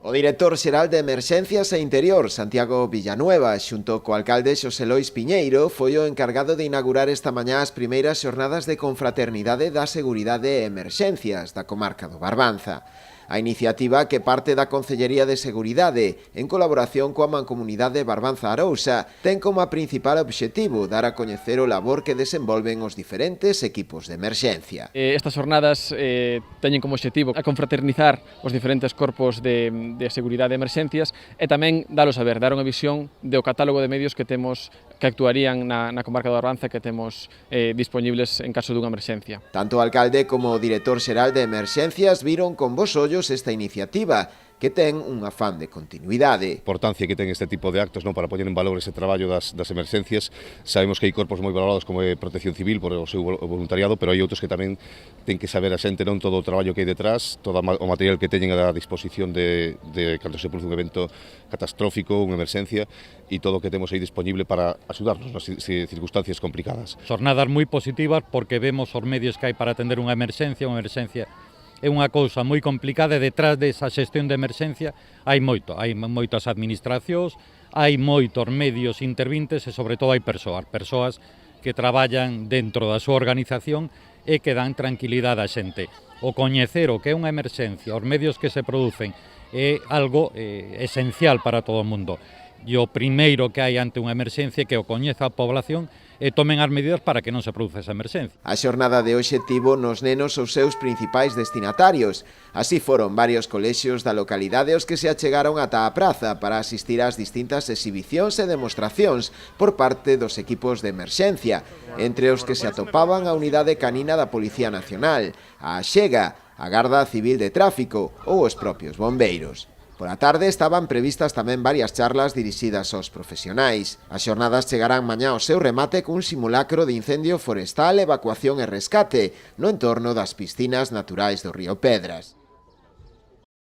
O director xeral de Emerxencias e Interior, Santiago Villanueva, xunto co alcalde Xosé Lois Piñeiro, foi o encargado de inaugurar esta mañá as primeiras xornadas de confraternidade da seguridade e emerxencias da comarca do Barbanza. A iniciativa, que parte da Concellería de Seguridade, en colaboración coa Mancomunidade Barbanza-Arousa, ten como principal obxectivo dar a coñecer o labor que desenvolven os diferentes equipos de emerxencia. Estas jornadas teñen como obxectivo a confraternizar os diferentes corpos de seguridade e emerxencias e tamén dalos a ver, dar unha visión do catálogo de medios que temos que actuarían na comarca do Barbanza que temos disponibles en caso dunha emerxencia. Tanto o alcalde como o director xeral de Emerxencias viron con bos ollos esta iniciativa, que ten un afán de continuidade. A importancia que ten este tipo de actos para poñer en valor ese traballo das emerxencias. Sabemos que hai corpos moi valorados como é Protección Civil por o seu voluntariado, pero hai outros que tamén ten que saber a xente todo o traballo que hai detrás, todo o material que teñen a disposición de cando se produce un evento catastrófico, unha emerxencia, e todo o que temos aí disponible para axudarnos nas circunstancias complicadas. Jornadas moi positivas porque vemos os medios que hai para atender unha emerxencia é unha cousa moi complicada e detrás desa xestión de emerxencia hai moitas administracións, hai moitos medios intervintes e sobre todo hai persoas que traballan dentro da súa organización e que dan tranquilidade á xente. O coñecer o que é unha emerxencia, os medios que se producen é algo esencial para todo o mundo. E o primeiro que hai ante unha emerxencia que o coñeza a población e tomen as medidas para que non se produza esa emerxencia. A xornada de hoxe tivo nos nenos os seus principais destinatarios. Así foron varios colexios da localidade os que se achegaron ata a praza para asistir ás distintas exhibicións e demostracións por parte dos equipos de emerxencia, entre os que se atopaban a Unidade Canina da Policía Nacional, a Axega, a Garda Civil de Tráfico ou os propios bombeiros. Pola tarde estaban previstas tamén varias charlas dirixidas aos profesionais. As xornadas chegarán mañá ao seu remate cun simulacro de incendio forestal, evacuación e rescate no entorno das piscinas naturais do río Pedras.